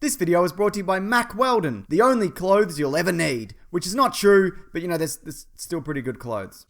This video is brought to you by Mack Weldon, the only clothes you'll ever need. Which is not true, but there's still pretty good clothes.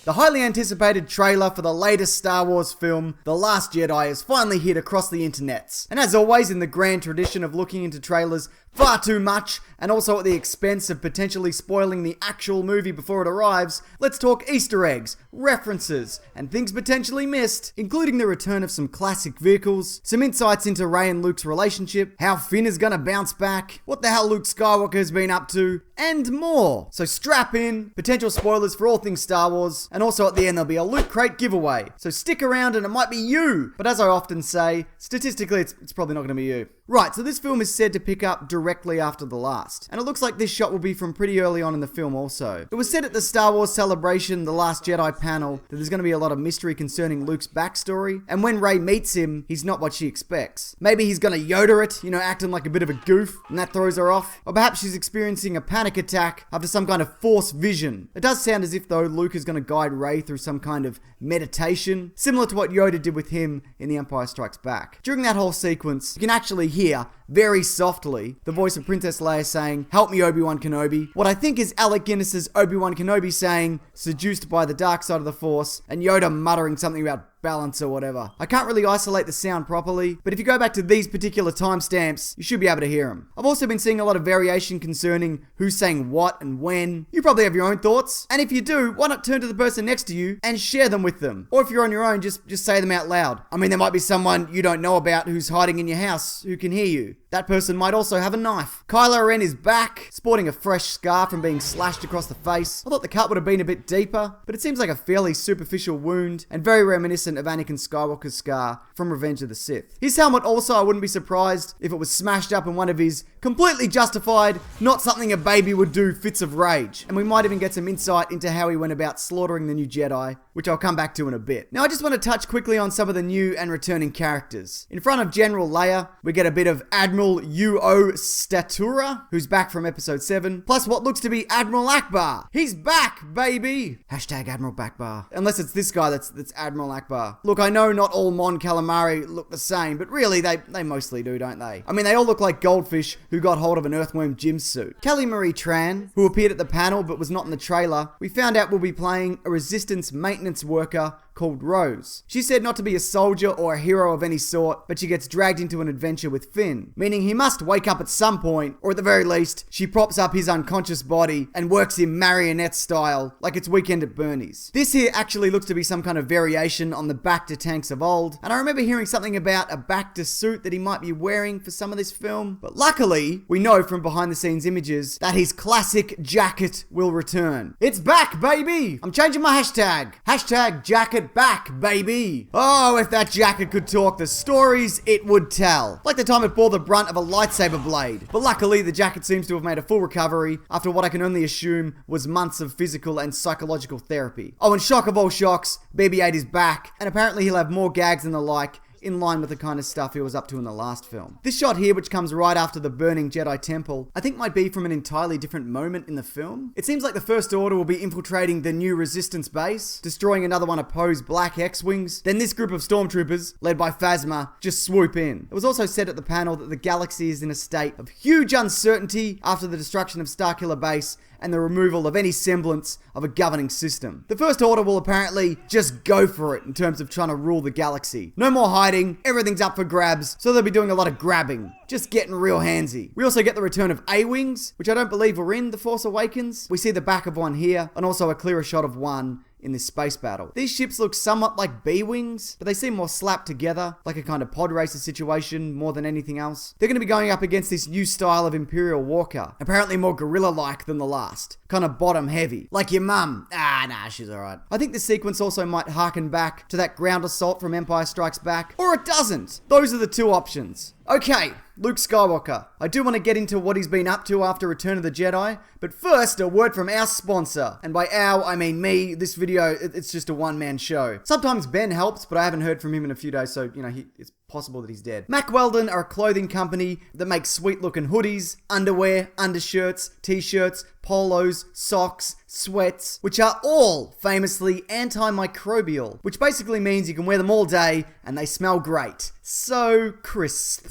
The highly anticipated trailer for the latest Star Wars film, The Last Jedi, has finally hit across the internets. And as always, in the grand tradition of looking into trailers far too much, and also at the expense of potentially spoiling the actual movie before it arrives, let's talk Easter eggs, references, and things potentially missed, including the return of some classic vehicles, some insights into Rey and Luke's relationship, how Finn is gonna bounce back, what the hell Luke Skywalker has been up to, and more. So strap in, potential spoilers for all things Star Wars, and also at the end there'll be a Loot Crate giveaway. So stick around and it might be you, but as I often say, statistically it's probably not gonna be you. Right, so this film is said to pick up directly after the last, and it looks like this shot will be from pretty early on in the film also. It was said at the Star Wars Celebration, The Last Jedi panel, that there's going to be a lot of mystery concerning Luke's backstory, and when Rey meets him, he's not what she expects. Maybe he's going to Yoda it, acting like a bit of a goof, and that throws her off. Or perhaps she's experiencing a panic attack after some kind of Force vision. It does sound as if, though, Luke is going to guide Rey through some kind of meditation, similar to what Yoda did with him in The Empire Strikes Back. During that whole sequence, you can actually hear, very softly, the voice of Princess Leia saying, "Help me, Obi-Wan Kenobi." What I think is Alec Guinness's Obi-Wan Kenobi saying, "Seduced by the dark side of the Force," and Yoda muttering something about balance or whatever. I can't really isolate the sound properly, but if you go back to these particular timestamps, you should be able to hear them. I've also been seeing a lot of variation concerning who's saying what and when. You probably have your own thoughts, and if you do, why not turn to the person next to you and share them with them? Or if you're on your own, just say them out loud. I mean, there might be someone you don't know about who's hiding in your house who can hear you. That person might also have a knife. Kylo Ren is back, sporting a fresh scar from being slashed across the face. I thought the cut would have been a bit deeper, but it seems like a fairly superficial wound and very reminiscent of Anakin Skywalker's scar from Revenge of the Sith. His helmet also, I wouldn't be surprised if it was smashed up in one of his completely justified, not something a baby would do fits of rage. And we might even get some insight into how he went about slaughtering the new Jedi, which I'll come back to in a bit. Now I just want to touch quickly on some of the new and returning characters. In front of General Leia, we get a bit of Admiral U.O. Statura, who's back from episode 7, plus what looks to be Admiral Ackbar. He's back, baby! Hashtag Admiral Backbar. Unless it's this guy that's Admiral Ackbar. Look, I know not all Mon Calamari look the same, but really they mostly do, don't they? I mean, they all look like goldfish who got hold of an Earthworm Jim suit. Kelly Marie Tran, who appeared at the panel but was not in the trailer, we found out will be playing a Resistance maintenance worker called Rose. She said not to be a soldier or a hero of any sort, but she gets dragged into an adventure with Finn, meaning he must wake up at some point, or at the very least, she props up his unconscious body and works him marionette style, like it's Weekend at Bernie's. This here actually looks to be some kind of variation on the Bacta tanks of old, and I remember hearing something about a Bacta suit that he might be wearing for some of this film, but luckily, we know from behind the scenes images that his classic jacket will return. It's back, baby! I'm changing my hashtag. Hashtag jacket back, baby. Oh, if that jacket could talk, the stories it would tell. Like the time it bore the brunt of a lightsaber blade. But luckily, the jacket seems to have made a full recovery after what I can only assume was months of physical and psychological therapy. Oh, and shock of all shocks, BB-8 is back, and apparently he'll have more gags and the like, in line with the kind of stuff he was up to in the last film. This shot here, which comes right after the burning Jedi Temple, I think might be from an entirely different moment in the film. It seems like the First Order will be infiltrating the new Resistance base, destroying another one of Poe's black X-Wings. Then this group of stormtroopers, led by Phasma, just swoop in. It was also said at the panel that the galaxy is in a state of huge uncertainty after the destruction of Starkiller Base and the removal of any semblance of a governing system. The First Order will apparently just go for it in terms of trying to rule the galaxy. No more hiding, everything's up for grabs, so they'll be doing a lot of grabbing. Just getting real handsy. We also get the return of A-Wings, which I don't believe were in The Force Awakens. We see the back of one here, and also a clearer shot of one in this space battle. These ships look somewhat like B-Wings, but they seem more slapped together, like a kind of pod racer situation more than anything else. They're going to be going up against this new style of Imperial Walker, apparently more gorilla-like than the last. Kind of bottom heavy. Like your mum. Nah, she's alright. I think this sequence also might harken back to that ground assault from Empire Strikes Back, or it doesn't. Those are the two options. Okay, Luke Skywalker. I do want to get into what he's been up to after Return of the Jedi, but first, a word from our sponsor. And by our, I mean me. This video, it's just a one-man show. Sometimes Ben helps, but I haven't heard from him in a few days, so, it's possible that he's dead. Mack Weldon are a clothing company that makes sweet looking hoodies, underwear, undershirts, t-shirts, polos, socks, sweats, which are all famously antimicrobial, which basically means you can wear them all day and they smell great. So crisp.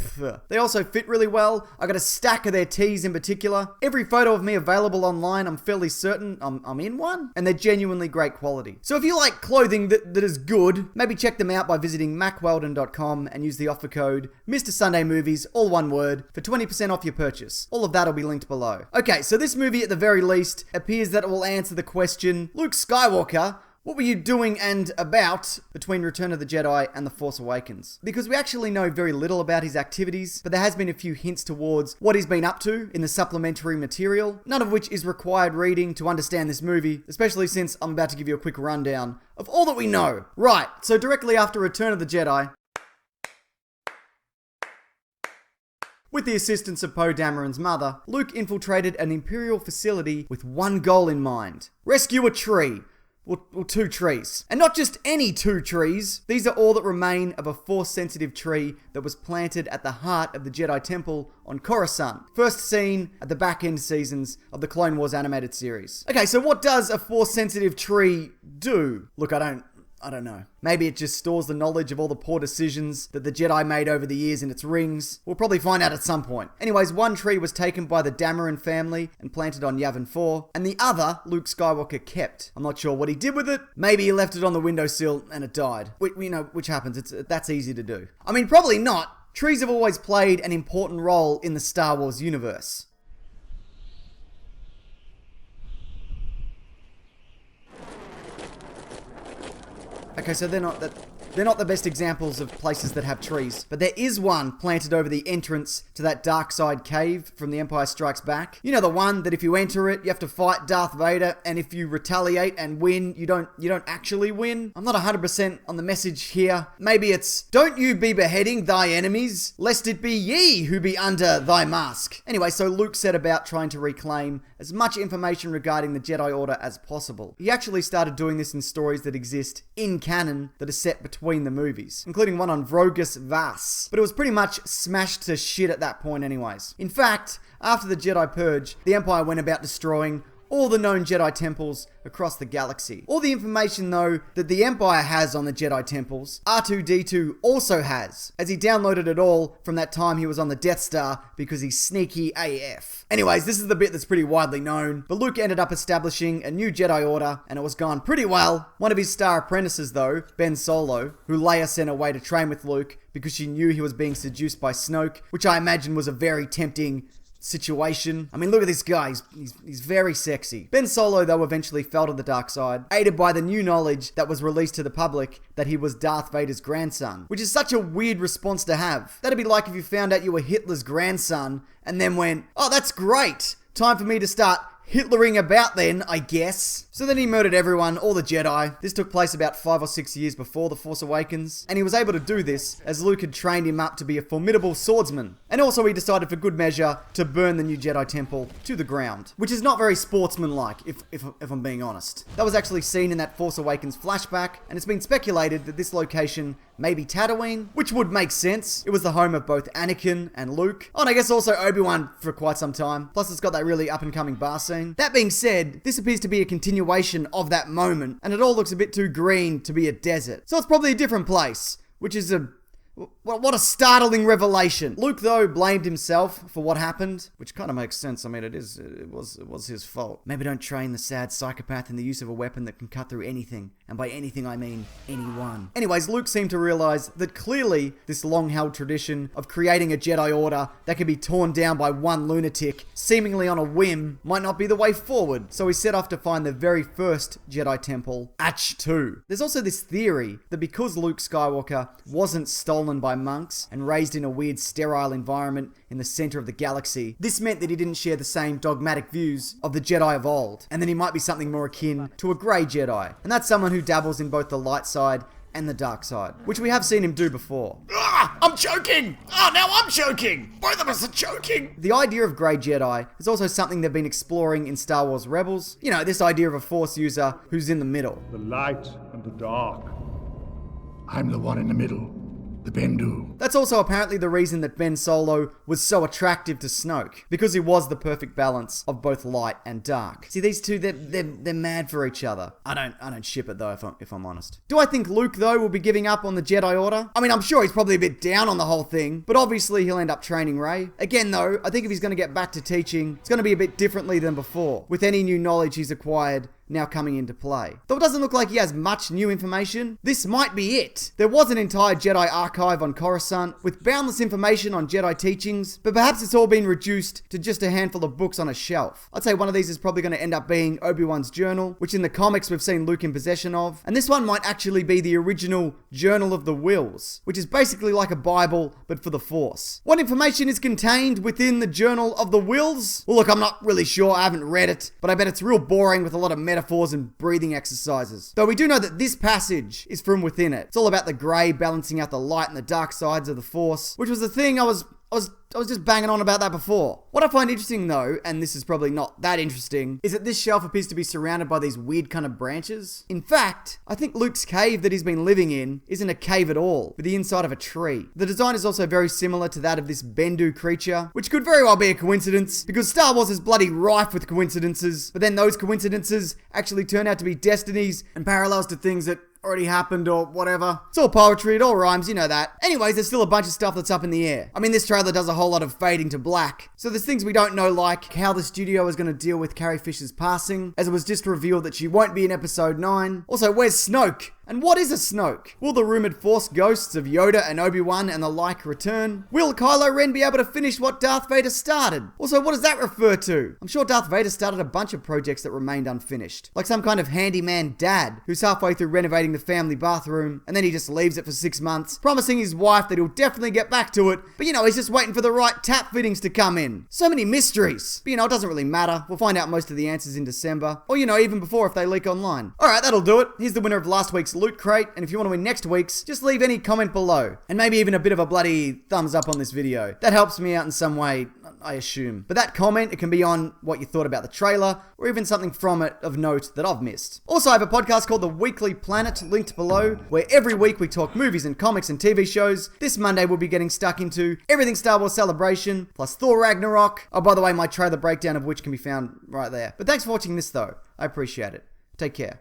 They also fit really well. I got a stack of their tees in particular. Every photo of me available online, I'm fairly certain I'm in one, and they're genuinely great quality. So if you like clothing that is good, maybe check them out by visiting mackweldon.com and use the offer code Mr. Sunday Movies, all one word, for 20% off your purchase. All of that will be linked below. Okay, so this movie at the very least appears that it will answer the question, Luke Skywalker, what were you doing and about between Return of the Jedi and The Force Awakens? Because we actually know very little about his activities, but there has been a few hints towards what he's been up to in the supplementary material, none of which is required reading to understand this movie, especially since I'm about to give you a quick rundown of all that we know. Right, so directly after Return of the Jedi, with the assistance of Poe Dameron's mother, Luke infiltrated an Imperial facility with one goal in mind: rescue a tree. Well, two trees. And not just any two trees. These are all that remain of a Force-sensitive tree that was planted at the heart of the Jedi Temple on Coruscant. First seen at the back-end seasons of the Clone Wars animated series. Okay, so what does a Force-sensitive tree do? Look, I don't know. Maybe it just stores the knowledge of all the poor decisions that the Jedi made over the years in its rings. We'll probably find out at some point. Anyways, one tree was taken by the Dameron family and planted on Yavin 4, and the other Luke Skywalker kept. I'm not sure what he did with it. Maybe he left it on the windowsill and it died. Which happens. That's easy to do. I mean, probably not. Trees have always played an important role in the Star Wars universe. Okay, so they're not the best examples of places that have trees, but there is one planted over the entrance to that dark side cave from The Empire Strikes Back. You know, the one that if you enter it, you have to fight Darth Vader, and if you retaliate and win, you don't actually win. I'm not 100% on the message here. Maybe it's, don't you be beheading thy enemies, lest it be ye who be under thy mask. Anyway, so Luke set about trying to reclaim as much information regarding the Jedi Order as possible. He actually started doing this in stories that exist in canon that are set between the movies, including one on Vrogus Vas, but it was pretty much smashed to shit at that point anyways. In fact, after the Jedi Purge, the Empire went about destroying all the known Jedi temples across the galaxy. All the information, though, that the Empire has on the Jedi temples, R2-D2 also has, as he downloaded it all from that time he was on the Death Star because he's sneaky AF. Anyways, this is the bit that's pretty widely known, but Luke ended up establishing a new Jedi Order, and it was gone pretty well. One of his star apprentices, though, Ben Solo, who Leia sent away to train with Luke because she knew he was being seduced by Snoke, which I imagine was a very tempting situation. I mean, look at this guy. He's very sexy. Ben Solo, though, eventually fell to the dark side, aided by the new knowledge that was released to the public that he was Darth Vader's grandson, which is such a weird response to have. That'd be like if you found out you were Hitler's grandson and then went, oh, that's great. Time for me to start Hitlering about then, I guess. So then he murdered everyone, all the Jedi. This took place about 5 or 6 years before The Force Awakens, and he was able to do this as Luke had trained him up to be a formidable swordsman. And also he decided for good measure to burn the new Jedi Temple to the ground, which is not very sportsmanlike, if I'm being honest. That was actually seen in that Force Awakens flashback, and it's been speculated that this location may be Tatooine, which would make sense. It was the home of both Anakin and Luke. Oh, and I guess also Obi-Wan for quite some time. Plus it's got that really up-and-coming bar scene. That being said, this appears to be a continuation of that moment, and it all looks a bit too green to be a desert. So it's probably a different place, which is what a startling revelation. Luke, though, blamed himself for what happened, which kind of makes sense. I mean, it was his fault. Maybe don't train the sad psychopath in the use of a weapon that can cut through anything. And by anything, I mean anyone. Anyways, Luke seemed to realize that clearly this long-held tradition of creating a Jedi Order that could be torn down by one lunatic, seemingly on a whim, might not be the way forward. So he set off to find the very first Jedi Temple, Ahch-To. There's also this theory that because Luke Skywalker wasn't stolen by monks and raised in a weird sterile environment in the center of the galaxy, this meant that he didn't share the same dogmatic views of the Jedi of old, and then he might be something more akin to a grey Jedi. And that's someone who dabbles in both the light side and the dark side, which we have seen him do before. Ah, I'm choking! Oh, now I'm choking! Both of us are choking! The idea of grey Jedi is also something they've been exploring in Star Wars Rebels. You know, this idea of a Force user who's in the middle. The light and the dark. I'm the one in the middle. the Bendu. That's also apparently the reason that Ben Solo was so attractive to Snoke, because he was the perfect balance of both light and dark. See, these two, they're mad for each other. I don't ship it though, if I'm honest. Do I think Luke though will be giving up on the Jedi Order? I mean, I'm sure he's probably a bit down on the whole thing, but obviously he'll end up training Rey. Again though, I think if he's going to get back to teaching, it's going to be a bit differently than before, with any new knowledge he's acquired now coming into play. Though it doesn't look like he has much new information, this might be it. There was an entire Jedi archive on Coruscant with boundless information on Jedi teachings, but perhaps it's all been reduced to just a handful of books on a shelf. I'd say one of these is probably going to end up being Obi-Wan's journal, which in the comics we've seen Luke in possession of, and this one might actually be the original Journal of the Wills, which is basically like a Bible, but for the Force. What information is contained within the Journal of the Wills? Well, look, I'm not really sure, I haven't read it, but I bet it's real boring with a lot of metaphors and breathing exercises. Though we do know that this passage is from within it. It's all about the grey balancing out the light and the dark sides of the Force, which was the thing I was just banging on about that before. What I find interesting though, and this is probably not that interesting, is that this shelf appears to be surrounded by these weird kind of branches. In fact, I think Luke's cave that he's been living in isn't a cave at all, but the inside of a tree. The design is also very similar to that of this Bendu creature, which could very well be a coincidence, because Star Wars is bloody rife with coincidences, but then those coincidences actually turn out to be destinies and parallels to things that already happened or whatever. It's all poetry, it all rhymes, you know that. Anyways, there's still a bunch of stuff that's up in the air. I mean, this trailer does a whole lot of fading to black. So there's things we don't know, like how the studio is going to deal with Carrie Fisher's passing, as it was just revealed that she won't be in episode 9. Also, where's Snoke? And what is a Snoke? Will the rumored Force ghosts of Yoda and Obi-Wan and the like return? Will Kylo Ren be able to finish what Darth Vader started? Also, what does that refer to? I'm sure Darth Vader started a bunch of projects that remained unfinished. Like some kind of handyman dad who's halfway through renovating the family bathroom and then he just leaves it for 6 months, promising his wife that he'll definitely get back to it, but he's just waiting for the right tap fittings to come in. So many mysteries. But it doesn't really matter. We'll find out most of the answers in December. Or even before if they leak online. Alright, that'll do it. Here's the winner of last week's Loot Crate, and if you want to win next week's, just leave any comment below. And maybe even a bit of a bloody thumbs up on this video. That helps me out in some way, I assume. But that comment, it can be on what you thought about the trailer, or even something from it of note that I've missed. Also, I have a podcast called The Weekly Planet, linked below, where every week we talk movies and comics and TV shows. This Monday we'll be getting stuck into everything Star Wars Celebration, plus Thor Ragnarok. Oh, by the way, my trailer breakdown of which can be found right there. But thanks for watching this though. I appreciate it. Take care.